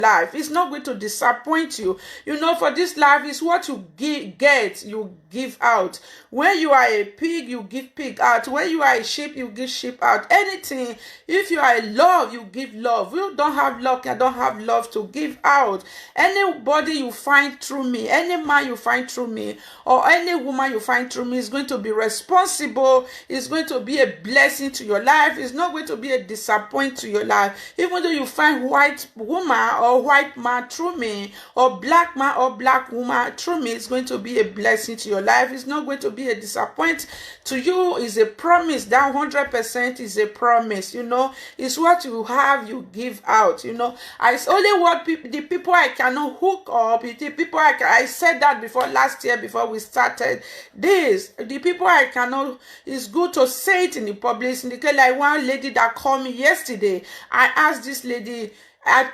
life. It's not going to disappoint you. You know, for this life is what you get, you give out. When you are a pig, you give pig out. When you are a sheep, you give sheep out. Anything. If you are a love, you give love. You don't have love, I don't have love to give out. Anybody you find through me, any man you find through me, or any woman you find through me is going to be responsible. It's going to be a blessing to your life. It's not going to be a disappointment to your life. Even though you find white woman or white man through me, or black man or black woman through me, it's going to be a blessing to your life. It's not going to be a disappointment to you. It's a promise. That 100% is a promise. You know, it's what you have, you give out. You know, it's only what the people I cannot hook up. The people I said that before last year, before we started this. The people I cannot. It's good to say it in the public. In the case, like one lady that called me yesterday, I asked this lady. I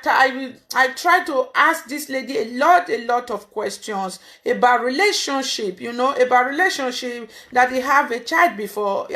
tried to ask this lady a lot of questions about relationship, you know, about relationship, that he have a child before.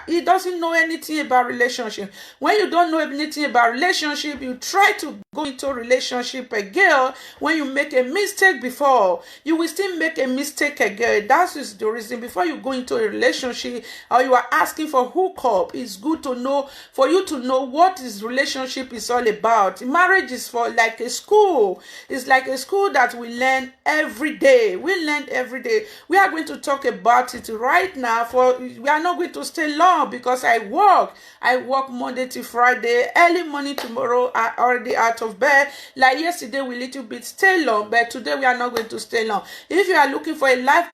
He doesn't know anything about relationship. When you don't know anything about relationship, you try to go into a relationship again. When you make a mistake before, you will still make a mistake again. That is the reason. Before you go into a relationship or you are asking for hookup, it's good to know, for you to know what this relationship is all about. Marriage is for like a school. It's like a school that we learn every day. We learn every day. We are going to talk about it right now. For we are not going to stay long because I work Monday to Friday. Early morning tomorrow, I already out of bed. Like yesterday, we little bit stay long, but today we are not going to stay long. If you are looking for a life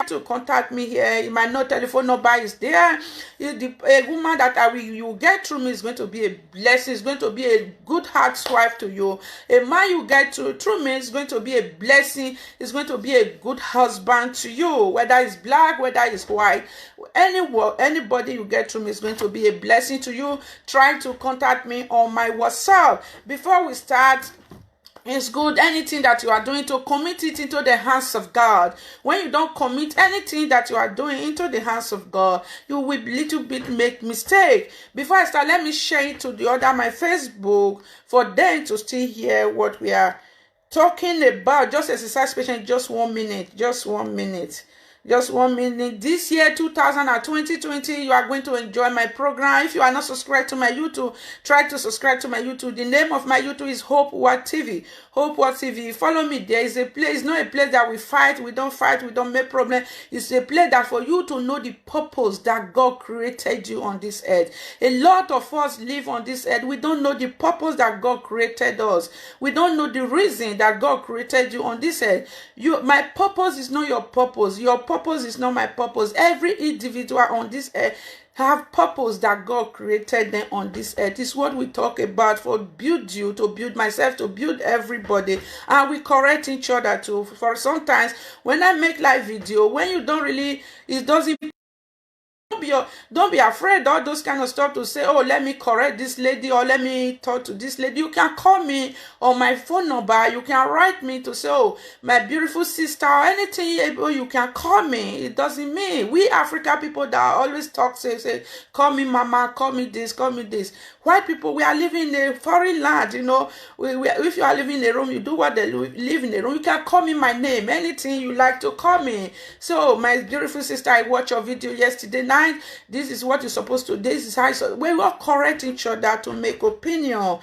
to contact me here, my no telephone number is there. A woman that you get through me is going to be a blessing. It's going to be a good housewife to you. A man you get through me is going to be a blessing. It's going to be a good husband to you, whether it's black, whether it's white. Anybody you get through me is going to be a blessing to you. Try to contact me on my WhatsApp. Before we start, it's good anything that you are doing to commit it into the hands of God. When you don't commit anything that you are doing into the hands of God, you will little bit make mistake. Before I start, let me share it to the other my Facebook for them to still hear what we are talking about. Just exercise patience, just 1 minute, just 1 minute. Just 1 minute. This year, 2020, you are going to enjoy my program. If you are not subscribed to my YouTube, try to subscribe to my YouTube. The name of my YouTube is Hope World TV. Hope World TV. Follow me. There is a place. It's not a place that we fight. We don't fight. We don't make problem. It's a place that for you to know the purpose that God created you on this earth. A lot of us live on this earth. We don't know the purpose that God created us. We don't know the reason that God created you on this earth. My purpose is not your purpose. Your purpose is not my purpose. Every individual on this earth have purpose that God created them on this earth. It's what we talk about, for build you, to build myself, to build everybody, and we correct each other too. For sometimes when I make live video, when you don't really, it doesn't. Don't be afraid all those kind of stuff to say, oh, let me correct this lady, or let me talk to this lady. You can call me on my phone number. You can write me to say, oh, my beautiful sister, or anything. You can call me. It doesn't mean we African people that always talk, say, call me mama, call me this, call me this. White people, we are living in a foreign land, you know. If you are living in a room, you do what they live in a room. You can call me my name, anything you like to call me. So, my beautiful sister, I watched your video yesterday night. This is what you're supposed to. This is how we will correct each other to make opinion.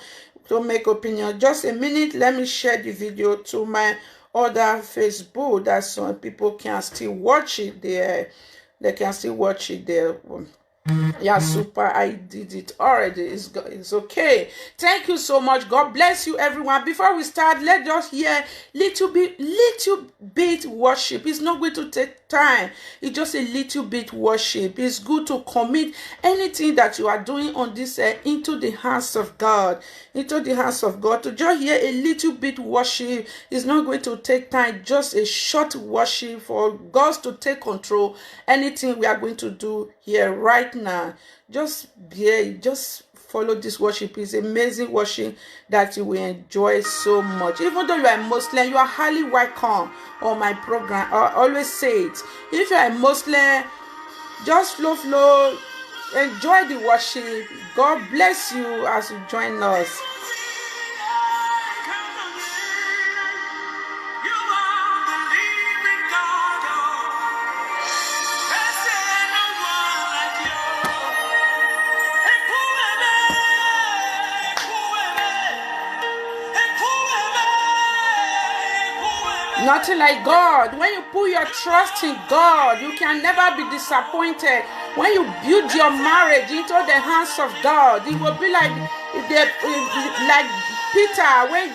Just a minute. Let me share the video to my other Facebook, that some people can still watch it there. They can still watch it there. Yeah, super. I did it already. It's okay. Thank you so much. God bless you, everyone. Before we start, let's just hear little bit worship. It's not going to take time. It's just a little bit worship. It's good to commit anything that you are doing on this into the hands of God. Into the hands of God. To just hear a little bit worship is not going to take time. Just a short worship for God to take control. Anything we are going to do here right now, just follow this worship. It's amazing worship that you will enjoy so much. Even though you are a Muslim, you are highly welcome on my program. I always say it. If you are a Muslim, just flow, enjoy the worship. God bless you as you join us. Nothing like God. When you put your trust in God, you can never be disappointed. When you build your marriage into the hands of God, it will be like Peter, when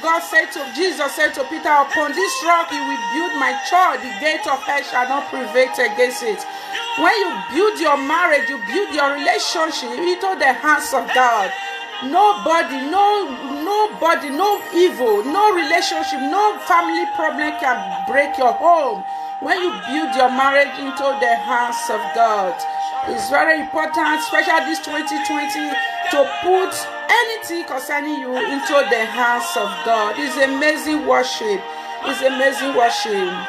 Jesus said to Peter, upon this rock you will build my church, the gate of hell shall not prevail against it. When you build your marriage, you build your relationship into the hands of God. Nobody, no evil, no relationship, no family problem can break your home when you build your marriage into the hands of God. It's very important, especially this 2020, to put anything concerning you into the hands of God. It's amazing worship. It's amazing worship.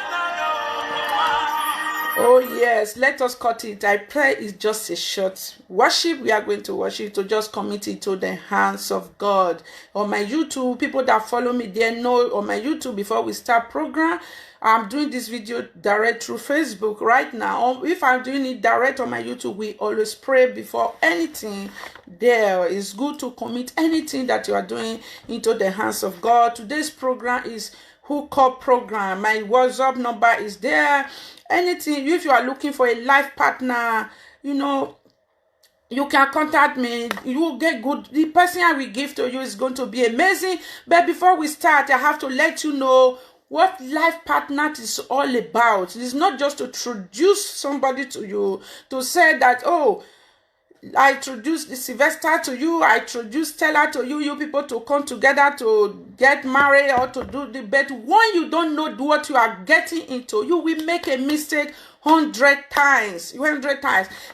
Oh yes, let us cut it. I pray it's just a short worship. We are going to worship, to just commit it to the hands of God. On my YouTube, people that follow me, they know on my YouTube, before we start program, I'm doing this video direct through Facebook right now. If I'm doing it direct on my YouTube, we always pray before anything there. It's good to commit anything that you are doing into the hands of God. Today's program is hookup program. My WhatsApp number is there. Anything, if you are looking for a life partner, you can contact me. You will get good. The person I will give to you is going to be amazing. But before we start, I have to let you know what life partner is all about. It's not just to introduce somebody to you, to say that, oh, I introduced Sylvester to you, I introduced Stella to you, you people to come together to get married or to do the bet. When you don't know what you are getting into, you will make a mistake 100 times.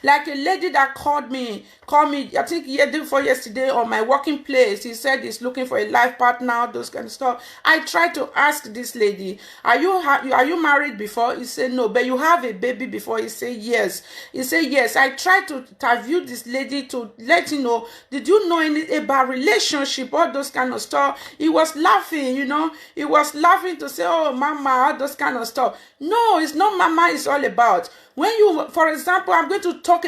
Like a lady that called me, I think year before yesterday on my working place. He said he's looking for a life partner, those kind of stuff. I tried to ask this lady, are you married before? He said no. But you have a baby before? He said yes. He said yes. I tried to interview this lady to let you know, did you know anything about relationship, all those kind of stuff? He was laughing, he was laughing to say, oh mama, all those kind of stuff. No, it's not mama, it's all about when you, for example, I'm going to talk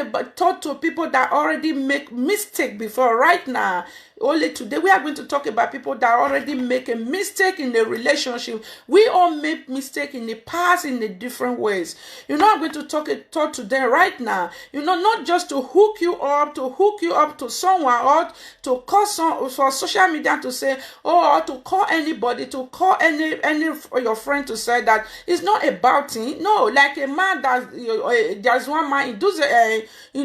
to people that already make mistake before. Right now, only today, we are going to talk about people that already make a mistake in the relationship. We all make mistake in the past in the different ways. I'm going to talk to them right now. Not just to hook you up to someone, or to call for social media to say, or to call anybody, to call any of your friend to say that it's not about it. No, like a man that there's one man in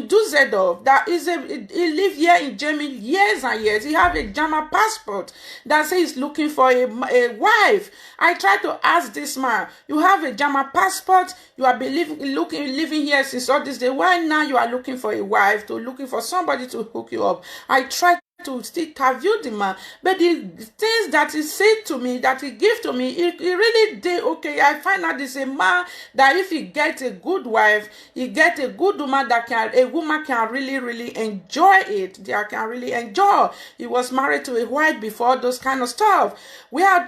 Dusseldorf that he live here in Germany years and years. He have a German passport that says he's looking for a wife. I tried to ask this man, you have a German passport, you have been living here since all this day. Why now you are looking for a wife, looking for somebody to hook you up? I tried to still interview the man, but the things that he said to me, that he gave to me, he really did okay. I find out this a man that if he gets a good wife, he gets a good woman a woman can really enjoy it. They can really enjoy. He was married to a wife before, those kind of stuff.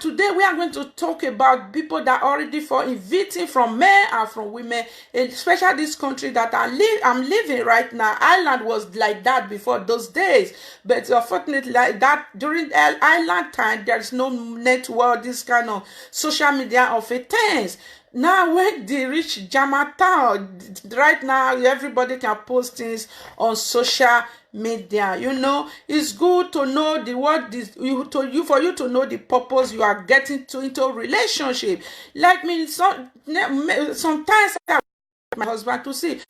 Today we are going to talk about people that already fall in victim from men and from women, especially this country that I'm living right now. Ireland was like that before those days, but unfortunately, like that during island time, there's no network, this kind of social media of a things. Now, when they reach Germantown, right now, everybody can post things on social media. It's good to know for you to know the purpose you are getting into a relationship. Like me, sometimes I have my husband to see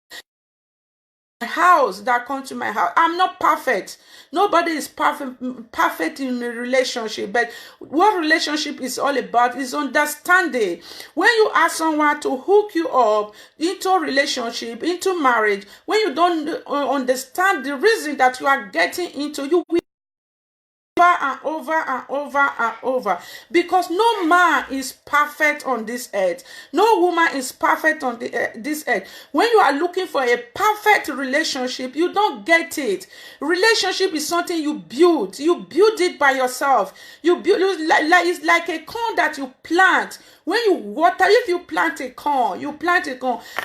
house that come to my house. I'm not perfect. Nobody is perfect in a relationship, but what relationship is all about is understanding. When you ask someone to hook you up into a relationship, into marriage, when you don't understand the reason that you are getting into, you will over, because no man is perfect on this earth. No woman is perfect on this earth. When you are looking for a perfect relationship, you don't get it. Relationship is something you build. You build it by yourself. You build it's like a corn that you plant. When you water, if you plant a corn,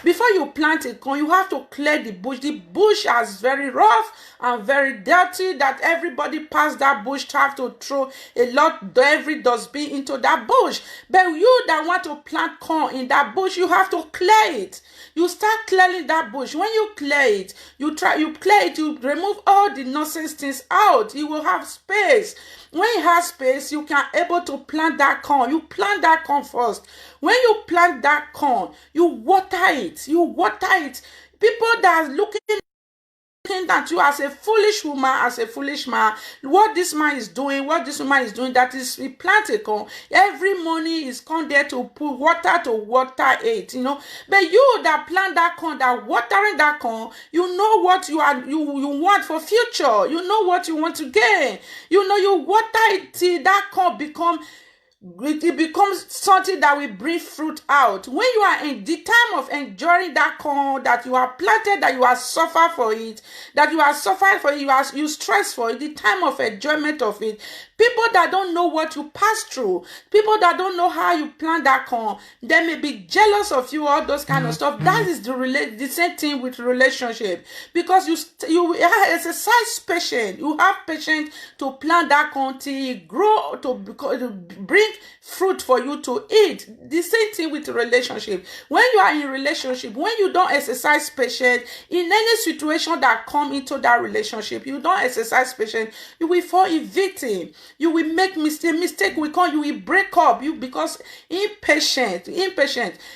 before you plant a corn, you have to clear the bush. The bush is very rough and very dirty, that everybody past that bush to have to throw every dustbin into that bush. But you that want to plant corn in that bush, you have to clear it. You start clearing that bush. When you clear it, you remove all the nonsense things out. You will have space. When you have space, you can able to plant that corn. You plant that corn first. When you plant that corn, you water it. People that are looking at you as a foolish woman, as a foolish man, what this woman is doing, that is, he plant a corn. Every morning is come there to put water it, But you that plant that corn, that watering that corn, you know what you want for future. You know what you want to gain. You water it till that corn it becomes something that will bring fruit out. When you are in the time of enjoying that corn that you are planted, that you are suffer for it, you stress for it, the time of enjoyment of it. People that don't know what you pass through, people that don't know how you plant that corn, they may be jealous of you, all those kind of stuff. That is the same thing with relationship, because you exercise patience. You have patience to plant that corn till it grow to bring fruit for you to eat. The same thing with relationship. When you are in relationship, when you don't exercise patience in any situation that come into that relationship, you don't exercise patience, you will fall a victim. You will make mistake will come, you will break up, because impatient.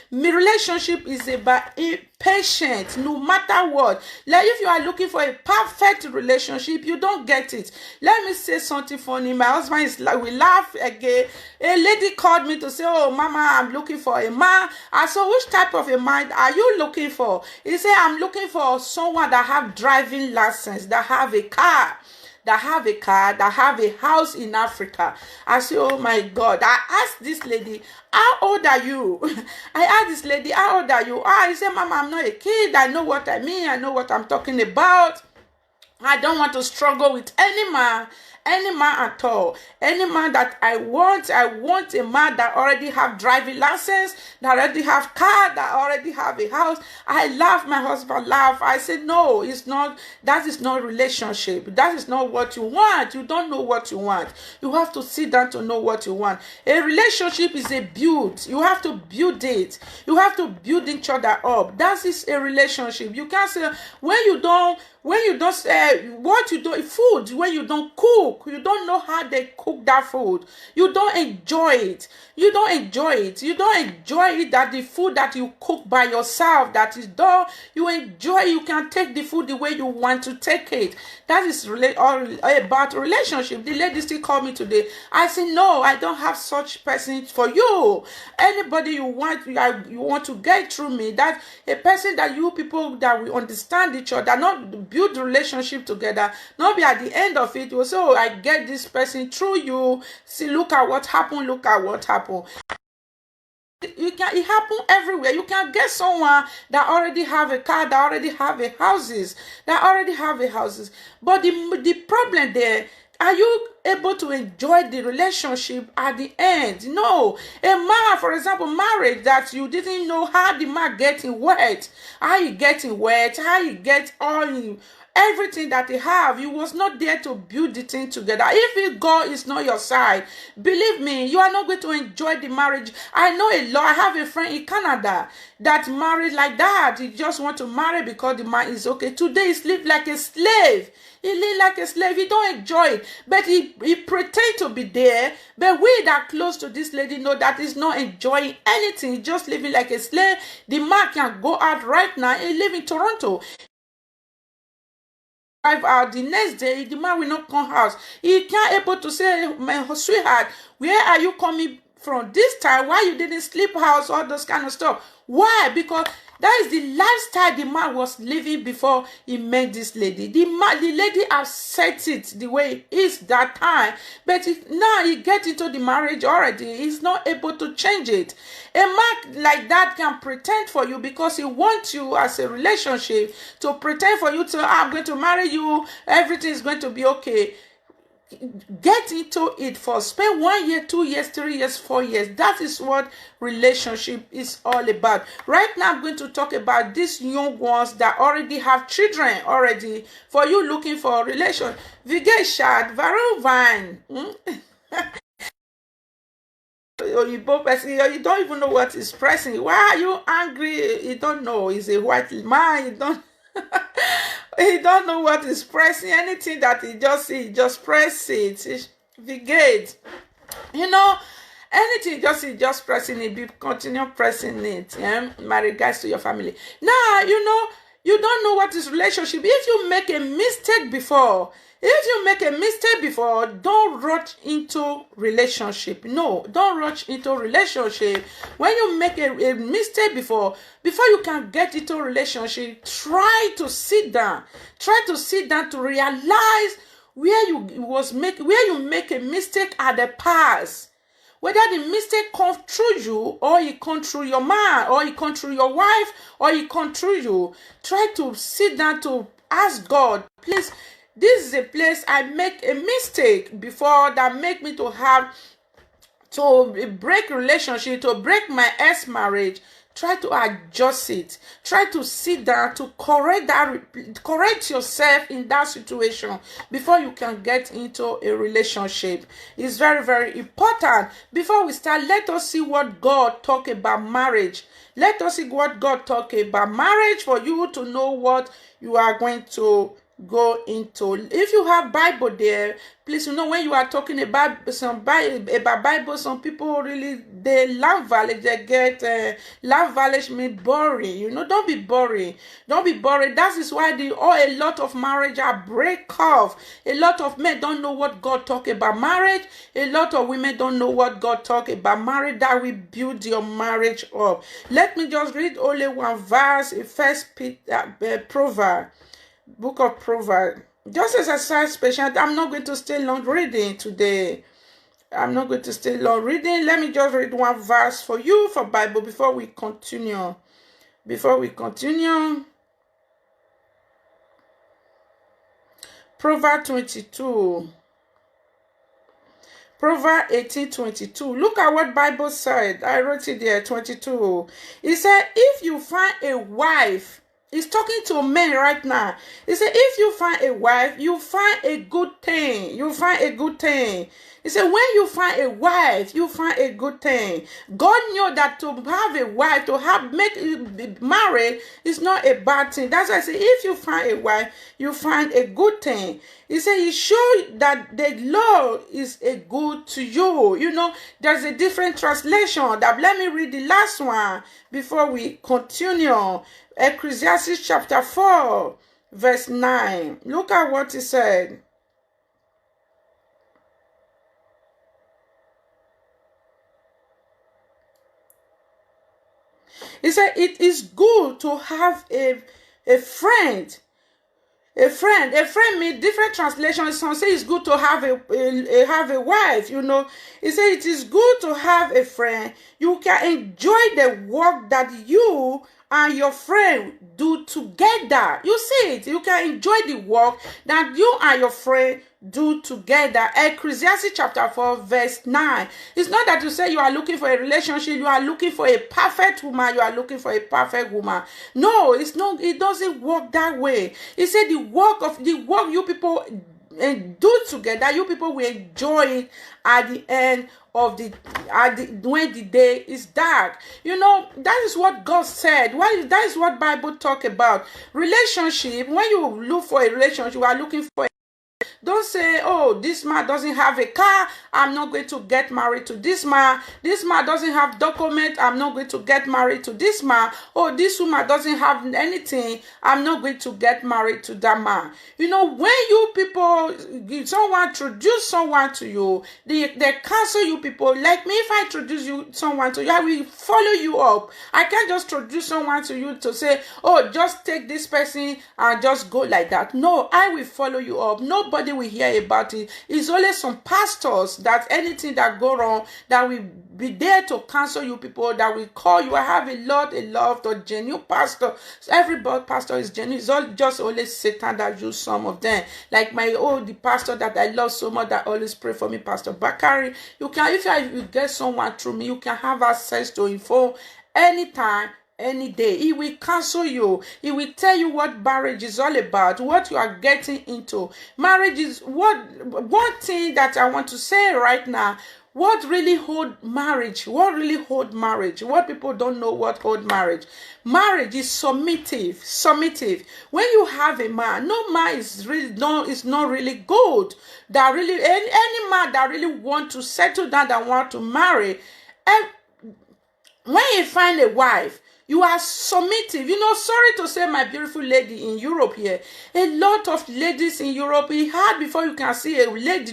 Relationship is about impatient, no matter what. Like if you are looking for a perfect relationship, you don't get it. Let me say something funny. My husband is like, we laugh again. A lady called me to say, oh mama, I'm looking for a man. I said, which type of a man are you looking for? He said, I'm looking for someone that have driving license, that have a car, that have a house in Africa. I say, oh my God. I asked this lady, how old are you? I asked this lady, how old are you? I said, Mama, I'm not a kid. I know what I mean. I know what I'm talking about. I don't want to struggle with any man at all. Any man that I want a man that already have driving license, that already have car, that already have a house. I laugh, my husband laugh. I said, no, it's not, that is not relationship. That is not what you want. You don't know what you want. You have to sit down to know what you want. A relationship is a build. You have to build it. You have to build each other up. That is a relationship. You can't say, when you don't food, when you don't cook, you don't know how they cook that food, you don't enjoy it. You don't enjoy it, that the food that you cook by yourself, that is done, you enjoy. You can take the food the way you want to take it. That is all about relationship. The lady still called me today. I said, no, I don't have such person for you. Anybody you want to get through me, that a person that you people that we understand each other, not build relationship together, not be at the end of it, you will say, oh, I get this person through you. See, look at what happened. It happen everywhere. You can get someone that already have a car, that already have a houses. But the problem there, are you able to enjoy the relationship at the end? No. A man, for example, marriage that you didn't know how the man getting wet, how he get all everything that he have, you was not there to build the thing together. If God is not your side, believe me, you are not going to enjoy the marriage. I know a lot. I have a friend in Canada that married like that. He just want to marry because the man is okay. Today he live like a slave. He live like a slave. He don't enjoy it. But he pretend to be there. But we that close to this lady know that he's not enjoying anything. He's just living like a slave. The man can go out right now. He live in Toronto. Out the next day, the man will not come house. He can't able to say, my sweetheart, where are you coming from this time? Why you didn't sleep house, all those kind of stuff? Why? Because that is the lifestyle the man was living before he met this lady. The lady has set it the way it is that time, but now he get into the marriage already. He's not able to change it. A man like that can pretend for you because he wants you as a relationship, to pretend for you to, I'm going to marry you, everything is going to be okay. get into it for spend 1 year, 2 years, 3 years, 4 years. That is what relationship is all about. Right now I'm going to talk about these young ones that already have children already. For you looking for a relation, Vigeshat Varuvine. You don't even know what is pressing. Why are you angry? You don't know. He's a white man. You don't he don't know what is pressing. Anything that he just press it. Vigate. You know, anything he just pressing it, be continue pressing it. Yeah? My regards to your family. Now, you don't know what is relationship. If you make a mistake before, don't rush into relationship. No, don't rush into relationship. When you make a mistake before you can get into relationship, try to sit down to realize where you make a mistake at the past. Whether the mistake comes through you, or it comes through your man, or it comes through your wife, or it comes through you. Try to sit down to ask God, please, this is a place I make a mistake before that make me to break relationship, to break my ex-marriage. Try to adjust it. Try to sit down to correct yourself in that situation before you can get into a relationship. It's very, very important. Before we start, let us see what God talk about marriage. Let us see what God talk about marriage for you to know what you are going to go into. If you have Bible there, please, when you are talking about Bible, some people really, they language, they get language mean boring. Don't be boring. That is why a lot of marriage are break off. A lot of men don't know what God talk about marriage. A lot of women don't know what God talk about marriage. That will build your marriage up. Let me just read only one verse in First Peter, Proverbs. Book of Proverbs. Just as a side special, I'm not going to stay long reading today. Let me just read one verse for you for Bible before we continue. Proverbs 22. Proverbs 18:22. Look at what Bible said. I wrote it there, 22. It said, if you find a wife, he's talking to men right now. He said, if you find a wife, you find a good thing. He said, when you find a wife, you find a good thing. God knew that to have a wife, make married is not a bad thing. That's why I say, if you find a wife, you find a good thing. He said, he showed that the law is a good to you. There's a different translation. Let me read the last one before we continue. Ecclesiastes chapter 4, verse 9. Look at what he said. He said, it is good to have a friend. A friend means different translations. Some say it's good to have a wife. He said it is good to have a friend. You can enjoy the work that you and your friend do together. You see it. You can enjoy the work that you and your friend do together. Ecclesiastes chapter 4, verse 9. It's not that you say you are looking for a relationship, you are looking for a perfect woman, you are looking for a perfect woman. No, it's not. It doesn't work that way. He said the work you people do together, you people will enjoy it at the end of when the day is dark. That is what God said. That is what Bible talk about. Relationship, when you look for a relationship, you are looking for Don't say, oh, this man doesn't have a car, I'm not going to get married to this man. This man doesn't have document, I'm not going to get married to this man. Oh, this woman doesn't have anything, I'm not going to get married to that man. You know, when you people, someone introduce someone to you, they cancel you people. Like me, if I introduce someone to you, I will follow you up. I can't just introduce someone to you to say, oh, just take this person and just go like that. No, I will follow you up. Nobody we hear about it. It's only some pastors that anything that go wrong, that will be there to counsel you people, that will call you. I have a lot of genuine pastor. Everybody pastor is genuine. It's all just only Satan that use some of them. Like the pastor that I love so much that always pray for me, Pastor Bakari. You can, if you get someone through me, you can have access to info anytime, any day. He will counsel you. He will tell you what marriage is all about, what you are getting into. Marriage is one thing that I want to say right now. What really hold marriage? What really hold marriage? What people don't know what hold marriage. Marriage is submissive. Submissive. When you have a man, no man is not really good. That really any man that really want to settle down, that want to marry, and when you find a wife, you are submissive. Sorry to say, my beautiful lady in Europe here, a lot of ladies in Europe, it's hard before you can see a lady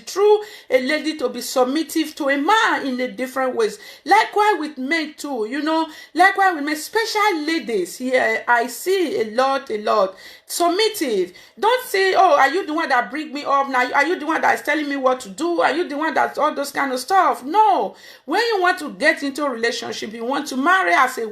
to be submissive to a man in a different ways. Likewise with men too, likewise with men, special ladies here, I see a lot. Submissive. Don't say, oh, are you the one that bring me up now? Are you the one that is telling me what to do? Are you the one that's all those kind of stuff? No. When you want to get into a relationship, you want to marry as a